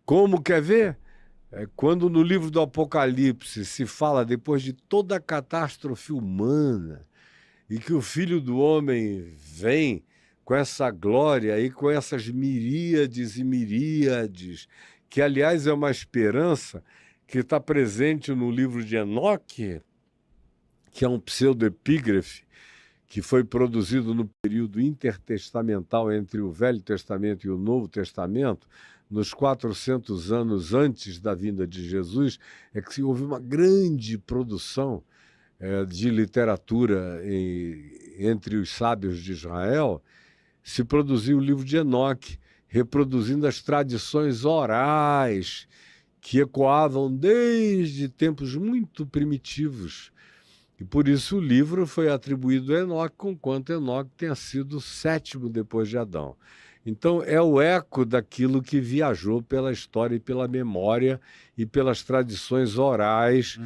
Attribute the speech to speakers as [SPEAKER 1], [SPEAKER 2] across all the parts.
[SPEAKER 1] Como quer ver? Quando no livro do Apocalipse se fala depois de toda a catástrofe humana e que o Filho do Homem vem com essa glória e com essas miríades e miríades, que aliás é uma esperança que está presente no livro de Enoque, que é um pseudoepígrafe que foi produzido no período intertestamental entre o Velho Testamento e o Novo Testamento, nos 400 anos antes da vinda de Jesus, é que houve uma grande produção de literatura entre os sábios de Israel. Se produziu o livro de Enoque, reproduzindo as tradições orais que ecoavam desde tempos muito primitivos. E por isso o livro foi atribuído a Enoque, conquanto Enoque tenha sido o sétimo depois de Adão. Então é o eco daquilo que viajou pela história e pela memória e pelas tradições orais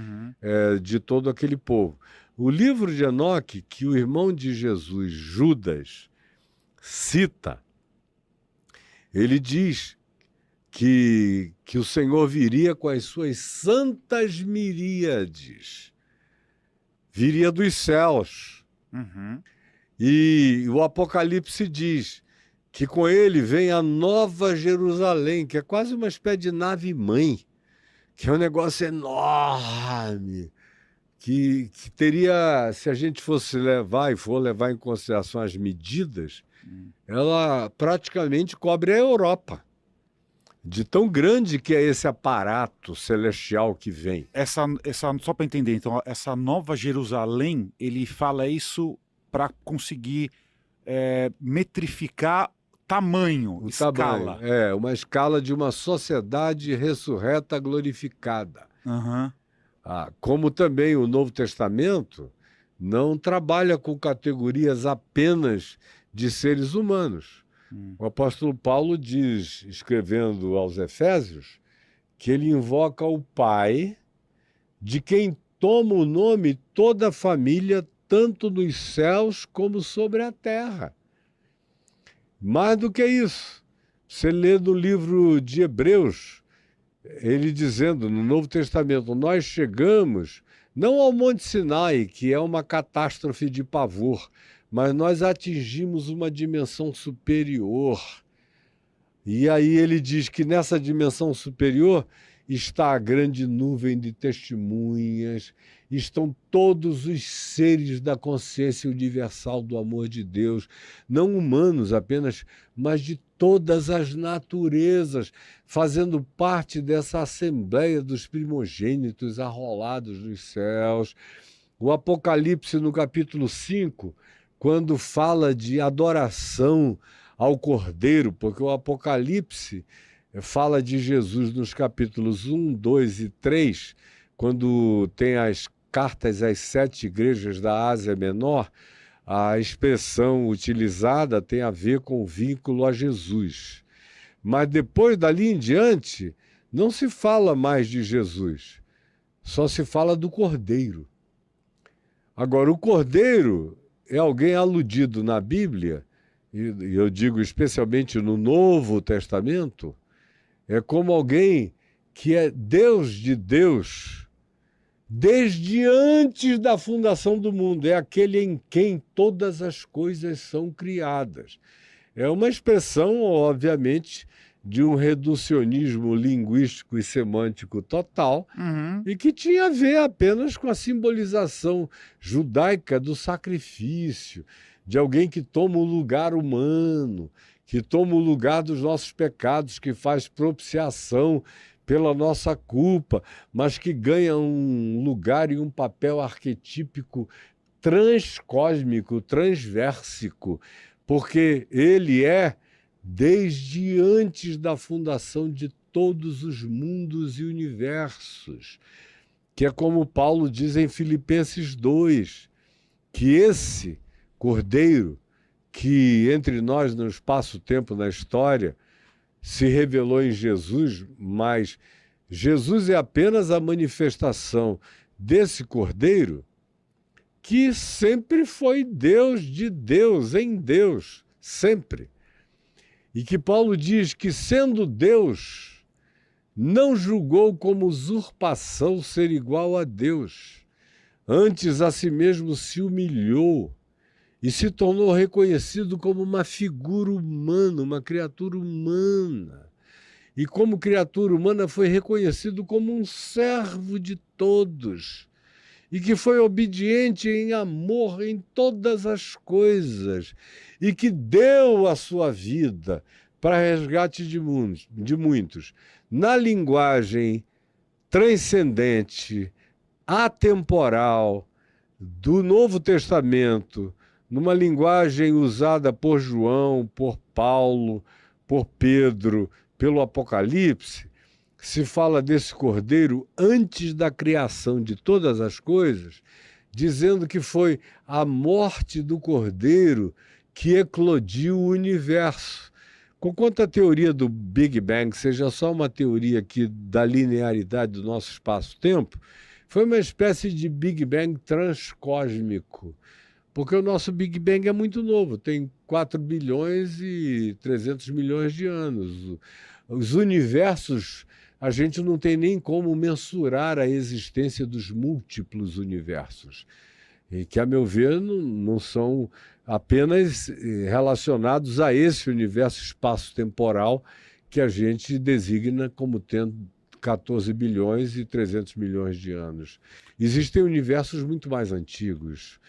[SPEAKER 1] de todo aquele povo. O livro de Enoque, que o irmão de Jesus, Judas, cita, ele diz que o Senhor viria com as suas santas miríades, viria dos céus. E o Apocalipse diz que com ele vem a Nova Jerusalém, que é quase uma espécie de nave-mãe, que é um negócio enorme, que teria, se a gente fosse levar e for levar em consideração as medidas, ela praticamente cobre a Europa, de tão grande que é esse aparato celestial que vem.
[SPEAKER 2] Só para entender, então, essa Nova Jerusalém, ele fala isso para conseguir metrificar tamanho, escala.
[SPEAKER 1] Tamanho, uma escala de uma sociedade ressurreta glorificada. Como também o Novo Testamento não trabalha com categorias apenas de seres humanos. O apóstolo Paulo diz, escrevendo aos Efésios, que ele invoca o Pai, de quem toma o nome toda a família, tanto nos céus como sobre a terra. Mais do que isso, você lê no livro de Hebreus, ele dizendo, no Novo Testamento, nós chegamos não ao Monte Sinai, que é uma catástrofe de pavor, mas nós atingimos uma dimensão superior. E aí ele diz que nessa dimensão superior está a grande nuvem de testemunhas, estão todos os seres da consciência universal do amor de Deus, não humanos apenas, mas de todas as naturezas, fazendo parte dessa assembleia dos primogênitos arrolados nos céus. O Apocalipse, no capítulo 5, quando fala de adoração ao Cordeiro, porque o Apocalipse fala de Jesus nos capítulos 1, 2 e 3, quando tem as cartas às 7 igrejas da Ásia Menor, a expressão utilizada tem a ver com o vínculo a Jesus. Mas depois dali em diante, não se fala mais de Jesus, só se fala do Cordeiro. Agora, o Cordeiro é alguém aludido na Bíblia, e eu digo especialmente no Novo Testamento, é como alguém que é Deus de Deus, desde antes da fundação do mundo, é aquele em quem todas as coisas são criadas. É uma expressão, obviamente, de um reducionismo linguístico e semântico total, e que tinha a ver apenas com a simbolização judaica do sacrifício, de alguém que toma o lugar humano, que toma o lugar dos nossos pecados, que faz propiciação pela nossa culpa, mas que ganha um lugar e um papel arquetípico transcósmico, transversico, porque ele é desde antes da fundação de todos os mundos e universos, que é como Paulo diz em Filipenses 2, que esse Cordeiro, que entre nós no espaço-tempo na história, se revelou em Jesus, mas Jesus é apenas a manifestação desse Cordeiro que sempre foi Deus de Deus, em Deus, sempre. E que Paulo diz que, sendo Deus, não julgou como usurpação ser igual a Deus. Antes a si mesmo se humilhou e se tornou reconhecido como uma figura humana, uma criatura humana. E como criatura humana foi reconhecido como um servo de todos, e que foi obediente em amor em todas as coisas, e que deu a sua vida para resgate de muitos. Na linguagem transcendente, atemporal, do Novo Testamento, numa linguagem usada por João, por Paulo, por Pedro, pelo Apocalipse, se fala desse cordeiro antes da criação de todas as coisas, dizendo que foi a morte do cordeiro que eclodiu o universo. Conquanto a teoria do Big Bang seja só uma teoria da linearidade do nosso espaço-tempo, foi uma espécie de Big Bang transcósmico, porque o nosso Big Bang é muito novo, tem 4 bilhões e 300 milhões de anos. Os universos, a gente não tem nem como mensurar a existência dos múltiplos universos, e que, a meu ver, não são apenas relacionados a esse universo espaço-temporal que a gente designa como tendo 14 bilhões e 300 milhões de anos. Existem universos muito mais antigos.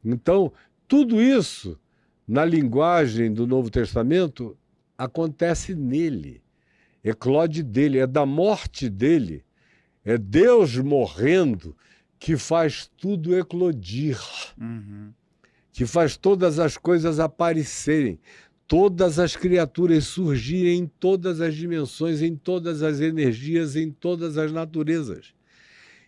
[SPEAKER 1] Então, tudo isso, na linguagem do Novo Testamento, acontece nele, eclode dele, é da morte dele, é Deus morrendo que faz tudo eclodir, que faz todas as coisas aparecerem, todas as criaturas surgirem em todas as dimensões, em todas as energias, em todas as naturezas.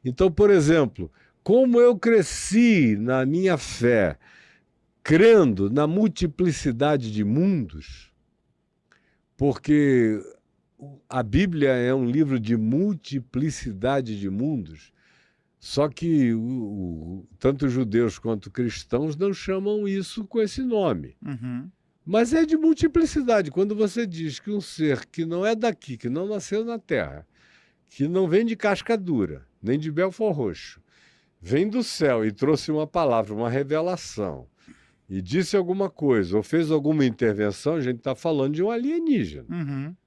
[SPEAKER 1] Então, por exemplo, como eu cresci na minha fé, crendo na multiplicidade de mundos, porque a Bíblia é um livro de multiplicidade de mundos, só que tanto judeus quanto cristãos não chamam isso com esse nome. Mas é de multiplicidade. Quando você diz que um ser que não é daqui, que não nasceu na Terra, que não vem de casca dura, nem de Belfort Roxo, vem do céu e trouxe uma palavra, uma revelação, e disse alguma coisa, ou fez alguma intervenção, a gente está falando de um alienígena.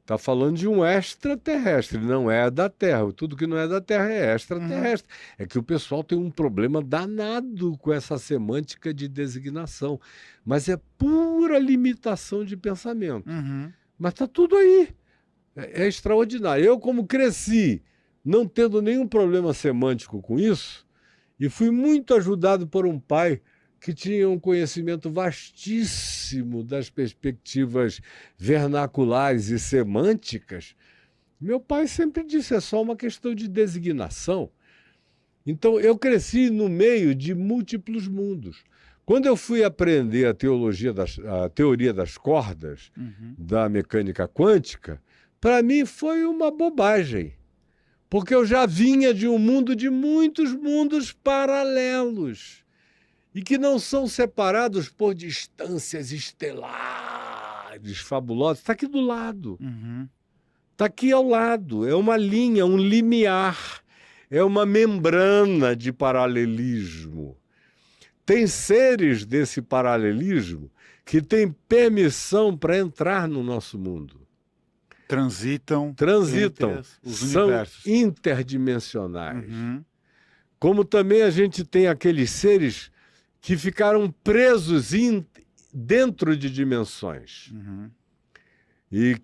[SPEAKER 1] Está falando de um extraterrestre, não é da Terra. Tudo que não é da Terra é extraterrestre. É que o pessoal tem um problema danado com essa semântica de designação. Mas é pura limitação de pensamento. Mas está tudo aí. É extraordinário. Eu, como cresci não tendo nenhum problema semântico com isso, e fui muito ajudado por um pai que tinha um conhecimento vastíssimo das perspectivas vernaculares e semânticas, meu pai sempre disse, é só uma questão de designação. Então, eu cresci no meio de múltiplos mundos. Quando eu fui aprender a teoria das cordas, da mecânica quântica, para mim foi uma bobagem, porque eu já vinha de um mundo de muitos mundos paralelos, e que não são separados por distâncias estelares fabulosas. Está aqui do lado. Está aqui ao lado. É uma linha, um limiar. É uma membrana de paralelismo. Tem seres desse paralelismo que têm permissão para entrar no nosso mundo.
[SPEAKER 2] Transitam
[SPEAKER 1] os são universos. Interdimensionais. Como também a gente tem aqueles seres que ficaram presos dentro de dimensões e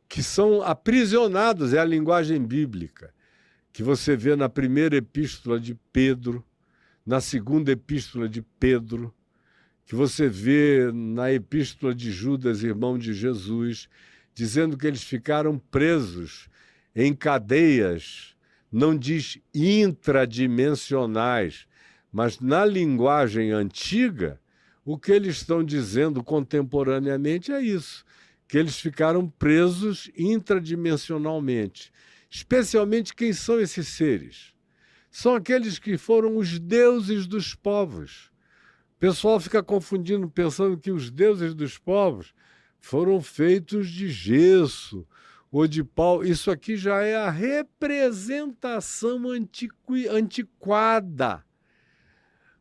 [SPEAKER 1] que são aprisionados, é a linguagem bíblica, que você vê na primeira epístola de Pedro, na segunda epístola de Pedro, que você vê na epístola de Judas, irmão de Jesus, dizendo que eles ficaram presos em cadeias, não diz intradimensionais, mas na linguagem antiga, o que eles estão dizendo contemporaneamente é isso, que eles ficaram presos intradimensionalmente. Especialmente quem são esses seres? São aqueles que foram os deuses dos povos. O pessoal fica confundindo, pensando que os deuses dos povos foram feitos de gesso, Odipal, isso aqui já é a representação antiquada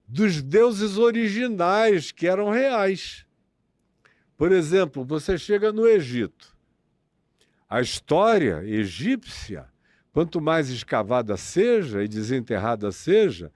[SPEAKER 1] dos deuses originais, que eram reais. Por exemplo, você chega no Egito. A história egípcia, quanto mais escavada seja e desenterrada seja,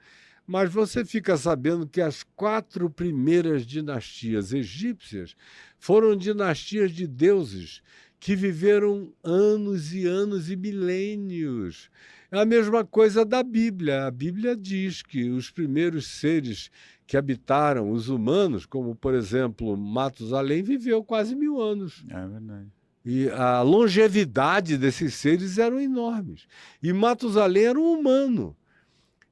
[SPEAKER 1] mas você fica sabendo que as 4 primeiras dinastias egípcias foram dinastias de deuses que viveram anos e anos e milênios. É a mesma coisa da Bíblia. A Bíblia diz que os primeiros seres que habitaram os humanos, como, por exemplo, Matusalém, viveu quase 1000 anos.
[SPEAKER 2] É verdade.
[SPEAKER 1] E a longevidade desses seres eram enormes. E Matusalém era um humano.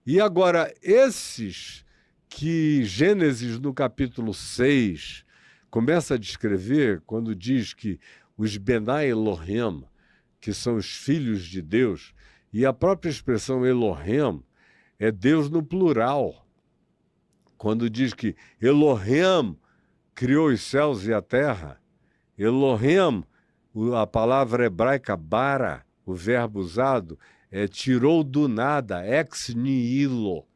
[SPEAKER 1] E agora, esses que Gênesis, no capítulo 6, começa a descrever, quando diz que os Benai Elohim, que são os filhos de Deus, e a própria expressão Elohim é Deus no plural. Quando diz que Elohim criou os céus e a terra, Elohim, a palavra hebraica bara, o verbo usado, tirou do nada, ex nihilo,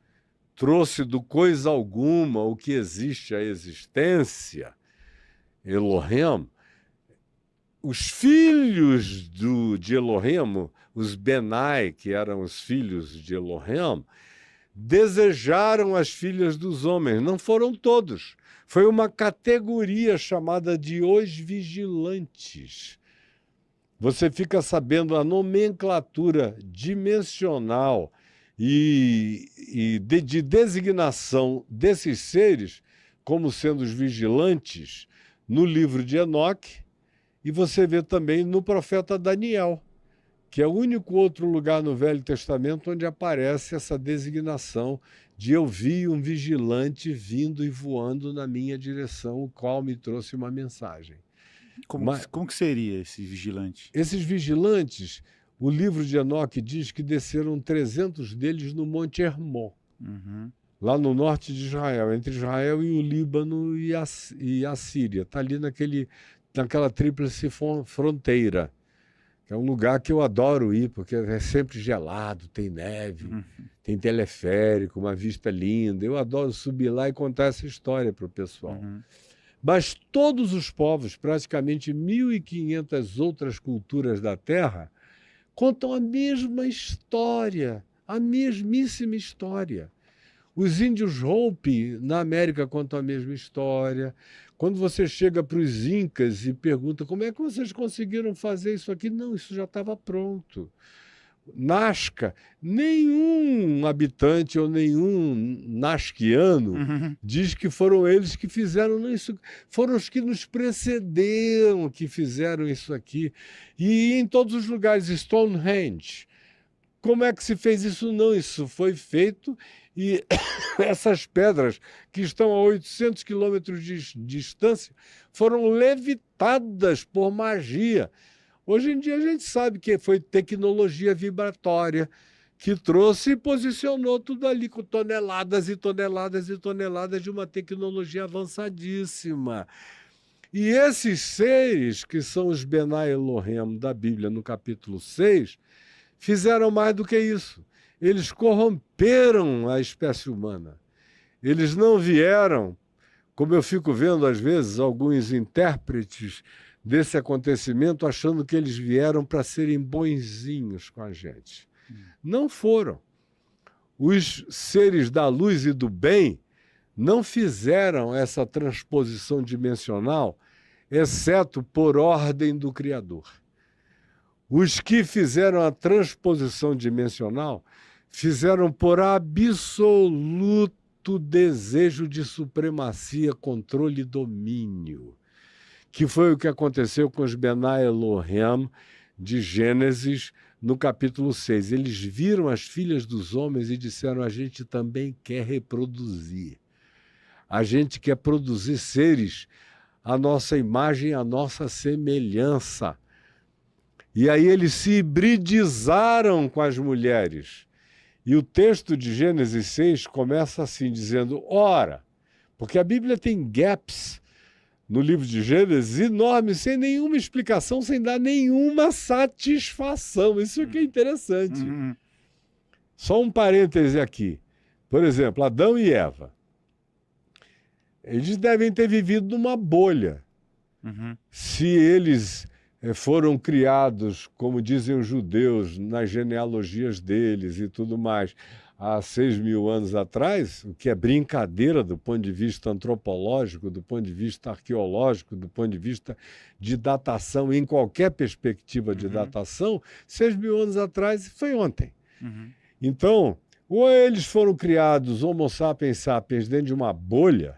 [SPEAKER 1] trouxe do coisa alguma o que existe, a existência. Elohim, os filhos de Elohim, os Benai, que eram os filhos de Elohim, desejaram as filhas dos homens. Não foram todos. Foi uma categoria chamada de os vigilantes. Você fica sabendo a nomenclatura dimensional e de designação desses seres como sendo os vigilantes no livro de Enoque, e você vê também no profeta Daniel, que é o único outro lugar no Velho Testamento onde aparece essa designação de eu vi um vigilante vindo e voando na minha direção, o qual me trouxe uma mensagem.
[SPEAKER 2] Como que seria esse vigilante?
[SPEAKER 1] Esses vigilantes, o livro de Enoque diz que desceram 300 deles no Monte Hermon, lá no norte de Israel, entre Israel e o Líbano e a Síria. Está ali naquela tríplice fronteira. É um lugar que eu adoro ir, porque é sempre gelado, tem neve, tem teleférico, uma vista linda. Eu adoro subir lá e contar essa história para o pessoal. Mas todos os povos, praticamente 1.500 outras culturas da Terra, contam a mesma história, a mesmíssima história. Os índios Hopi, na América, contam a mesma história. Quando você chega para os Incas e pergunta como é que vocês conseguiram fazer isso aqui, não, isso já estava pronto. Nazca, nenhum habitante ou nenhum nasquiano diz que foram eles que fizeram isso, foram os que nos precederam que fizeram isso aqui. E em todos os lugares, Stonehenge, como é que se fez isso? Não, isso foi feito e essas pedras que estão a 800 quilômetros de distância foram levitadas por magia. Hoje em dia a gente sabe que foi tecnologia vibratória que trouxe e posicionou tudo ali com toneladas e toneladas e toneladas de uma tecnologia avançadíssima. E esses seres, que são os Benai Elohim da Bíblia, no capítulo 6, fizeram mais do que isso. Eles corromperam a espécie humana. Eles não vieram, como eu fico vendo às vezes alguns intérpretes desse acontecimento, achando que eles vieram para serem bonzinhos com a gente. Não foram. Os seres da luz e do bem não fizeram essa transposição dimensional, exceto por ordem do Criador. Os que fizeram a transposição dimensional fizeram por absoluto desejo de supremacia, controle e domínio, que foi o que aconteceu com os Benai Elohim de Gênesis, no capítulo 6. Eles viram as filhas dos homens e disseram: a gente também quer reproduzir. A gente quer produzir seres à nossa imagem, à nossa semelhança. E aí eles se hibridizaram com as mulheres. E o texto de Gênesis 6 começa assim, dizendo: ora, porque a Bíblia tem gaps no livro de Gênesis, enorme, sem nenhuma explicação, sem dar nenhuma satisfação. Isso que é interessante. Só um parêntese aqui. Por exemplo, Adão e Eva. Eles devem ter vivido numa bolha. Se eles foram criados, como dizem os judeus, nas genealogias deles e tudo mais, há 6.000 anos atrás, o que é brincadeira do ponto de vista antropológico, do ponto de vista arqueológico, do ponto de vista de datação, em qualquer perspectiva de datação, 6.000 anos atrás foi ontem. Então, ou eles foram criados Homo sapiens sapiens dentro de uma bolha,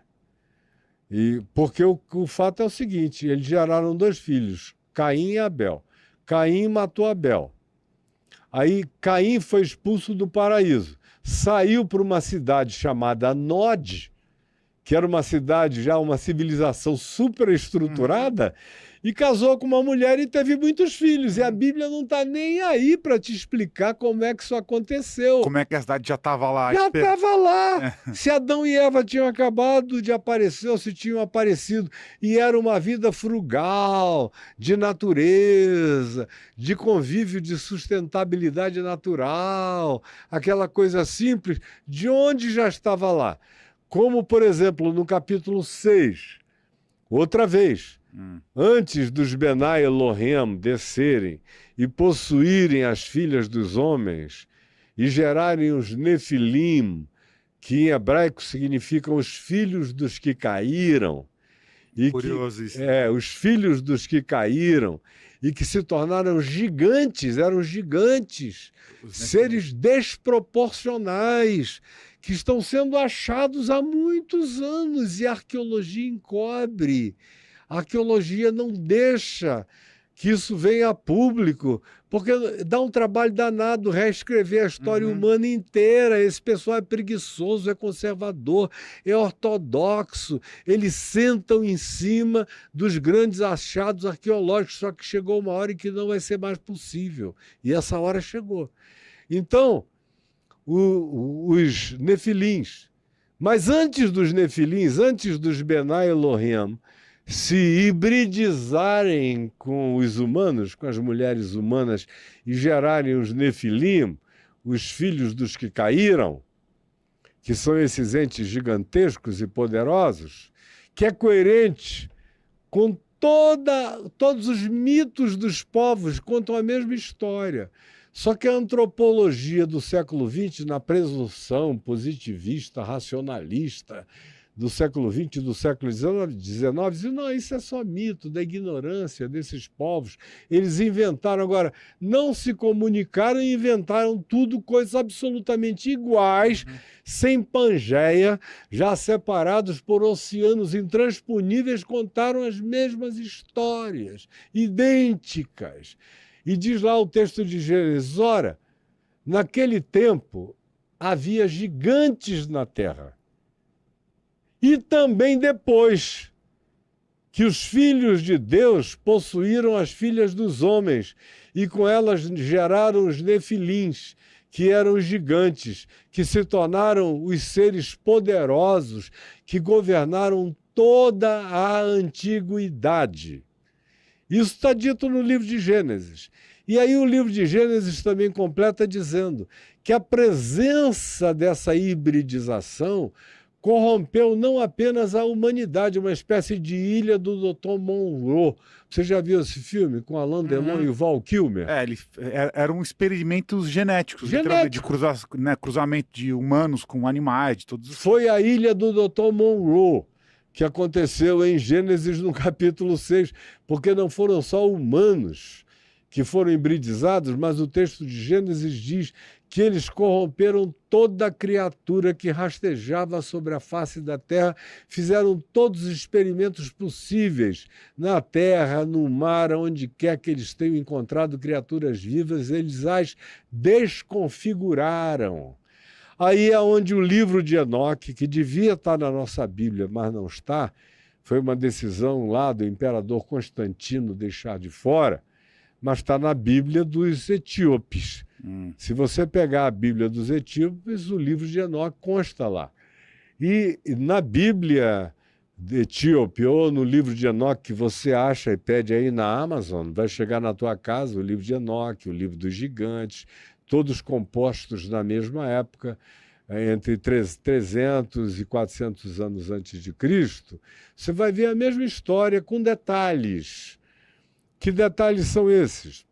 [SPEAKER 1] porque o fato é o seguinte, eles geraram 2 filhos, Caim e Abel. Caim matou Abel. Aí Caim foi expulso do paraíso. Saiu para uma cidade chamada Nod, que era uma cidade já, uma civilização superestruturada, e casou com uma mulher e teve muitos filhos. E a Bíblia não está nem aí para te explicar como é que isso aconteceu.
[SPEAKER 2] Como é que a cidade já estava lá?
[SPEAKER 1] Já estava lá. Se Adão e Eva tinham acabado de aparecer, ou se tinham aparecido, e era uma vida frugal, de natureza, de convívio, de sustentabilidade natural, aquela coisa simples, de onde já estava lá. Como, por exemplo, no capítulo 6, outra vez, antes dos Benai Elohim descerem e possuírem as filhas dos homens e gerarem os Nefilim, que em hebraico significam os filhos dos que caíram, e os filhos dos que caíram e que se tornaram gigantes, eram gigantes, seres desproporcionais, que estão sendo achados há muitos anos e a arqueologia encobre. A arqueologia não deixa que isso venha a público, porque dá um trabalho danado reescrever a história humana inteira. Esse pessoal é preguiçoso, é conservador, é ortodoxo. Eles sentam em cima dos grandes achados arqueológicos, só que chegou uma hora em que não vai ser mais possível. E essa hora chegou. Então, os nefilins. Mas antes dos nefilins, antes dos Benai Elohim, se hibridizarem com os humanos, com as mulheres humanas, e gerarem os nefilim, os filhos dos que caíram, que são esses entes gigantescos e poderosos, que é coerente com todos os mitos dos povos, contam a mesma história. Só que a antropologia do século XX, na presunção positivista, racionalista, do século XX e do século XIX, dizem, não, isso é só mito da ignorância desses povos. Eles inventaram, agora, não se comunicaram e inventaram tudo, coisas absolutamente iguais, sem Pangeia, já separados por oceanos intransponíveis, contaram as mesmas histórias, idênticas. E diz lá o texto de Gênesis, ora, naquele tempo havia gigantes na terra. E também depois que os filhos de Deus possuíram as filhas dos homens e com elas geraram os nefilins, que eram os gigantes, que se tornaram os seres poderosos que governaram toda a antiguidade. Isso está dito no livro de Gênesis. E aí o livro de Gênesis também completa dizendo que a presença dessa hibridização corrompeu não apenas a humanidade, uma espécie de ilha do Dr. Monroe. Você já viu esse filme com Alain Delon e o Val Kilmer?
[SPEAKER 2] Eram experimentos genéticos, de cruzamento de humanos com animais, de todos os...
[SPEAKER 1] Foi a ilha do Dr. Monroe, que aconteceu em Gênesis no capítulo 6, porque não foram só humanos que foram hibridizados, mas o texto de Gênesis diz que eles corromperam toda criatura que rastejava sobre a face da terra, fizeram todos os experimentos possíveis na terra, no mar, onde quer que eles tenham encontrado criaturas vivas, eles as desconfiguraram. Aí é onde o livro de Enoque, que devia estar na nossa Bíblia, mas não está, foi uma decisão lá do imperador Constantino deixar de fora, mas está na Bíblia dos etíopes. Se você pegar a Bíblia dos etíopes, o livro de Enoque consta lá. E na Bíblia etíope, ou no livro de Enoque, que você acha e pede aí na Amazon, vai chegar na tua casa o livro de Enoque, o livro dos gigantes, todos compostos na mesma época, entre 300 e 400 anos antes de Cristo. Você vai ver a mesma história com detalhes. Que detalhes são esses?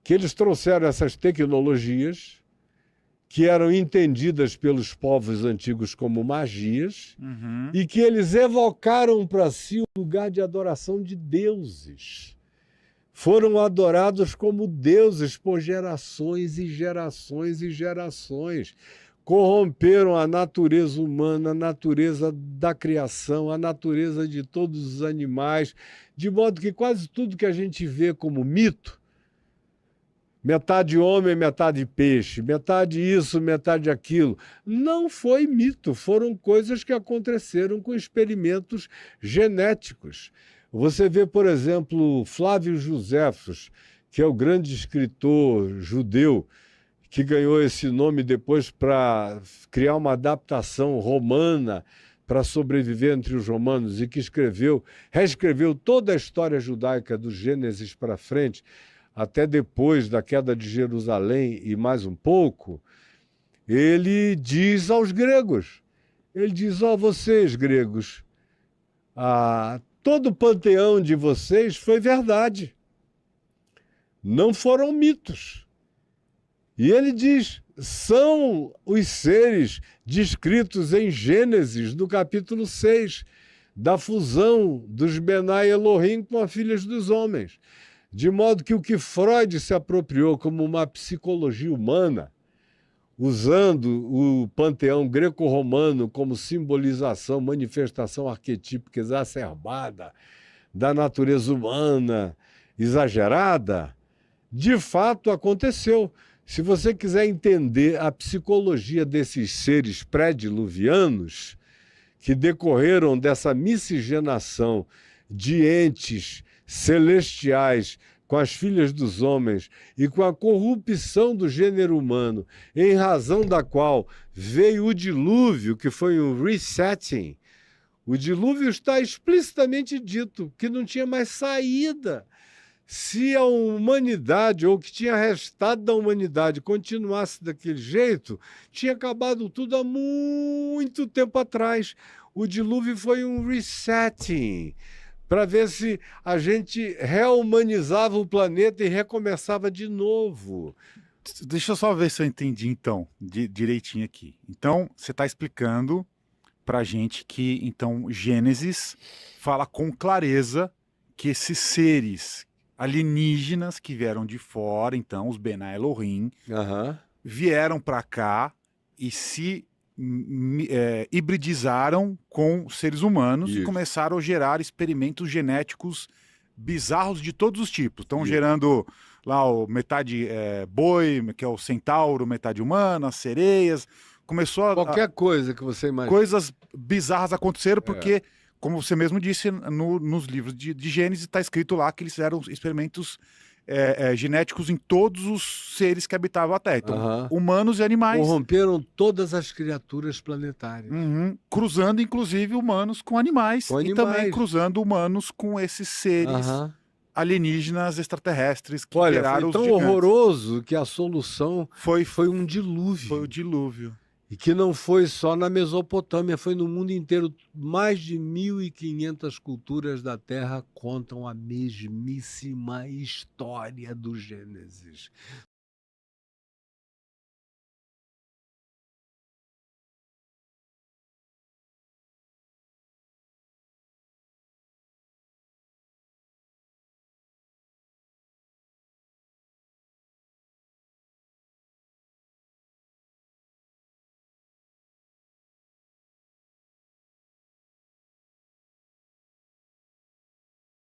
[SPEAKER 1] Que eles trouxeram essas tecnologias que eram entendidas pelos povos antigos como magias, e que eles evocaram para si um lugar de adoração de deuses. Foram adorados como deuses por gerações e gerações e gerações. Corromperam a natureza humana, a natureza da criação, a natureza de todos os animais, de modo que quase tudo que a gente vê como mito, metade homem, metade peixe, metade isso, metade aquilo, não foi mito, foram coisas que aconteceram com experimentos genéticos. Você vê, por exemplo, Flávio Joséfos, que é o grande escritor judeu, que ganhou esse nome depois para criar uma adaptação romana para sobreviver entre os romanos, e que reescreveu toda a história judaica do Gênesis para frente, até depois da queda de Jerusalém e mais um pouco. Ele diz aos gregos, ele diz: ó, vocês gregos, todo o panteão de vocês foi verdade, não foram mitos. E ele diz, são os seres descritos em Gênesis, no capítulo 6, da fusão dos Benai Elohim com as filhas dos homens. De modo que o que Freud se apropriou como uma psicologia humana, usando o panteão greco-romano como simbolização, manifestação arquetípica exacerbada da natureza humana, exagerada, de fato aconteceu. Se você quiser entender a psicologia desses seres pré-diluvianos, que decorreram dessa miscigenação de entes celestiais com as filhas dos homens e com a corrupção do gênero humano, em razão da qual veio o dilúvio, que foi um resetting. O dilúvio está explicitamente dito, que não tinha mais saída. Se a humanidade, ou o que tinha restado da humanidade, continuasse daquele jeito, tinha acabado tudo há muito tempo atrás. O dilúvio foi um resetting, para ver se a gente rehumanizava o planeta e recomeçava de novo.
[SPEAKER 2] Deixa eu só ver se eu entendi, então, direitinho aqui. Então, você está explicando para a gente que, então, Gênesis fala com clareza que esses seres alienígenas que vieram de fora, então, os Benai Elohim, vieram para cá e se hibridizaram com seres humanos. Isso. E começaram a gerar experimentos genéticos bizarros de todos os tipos. Estão gerando lá metade boi, que é o centauro, metade humana, sereias. Começou
[SPEAKER 1] qualquer coisa que você imagina.
[SPEAKER 2] Coisas bizarras aconteceram porque, como você mesmo disse, nos livros de Gênesis está escrito lá que eles fizeram experimentos genéticos em todos os seres que habitavam a Terra. Então, humanos e animais.
[SPEAKER 1] Corromperam todas as criaturas planetárias.
[SPEAKER 2] Cruzando, inclusive, humanos com animais. E também cruzando humanos com esses seres alienígenas extraterrestres que geraram os gigantes.
[SPEAKER 1] Foi tão horroroso que a solução foi um dilúvio.
[SPEAKER 2] Foi o dilúvio.
[SPEAKER 1] E que não foi só na Mesopotâmia, foi no mundo inteiro. Mais de 1.500 culturas da Terra contam a mesmíssima história do Gênesis.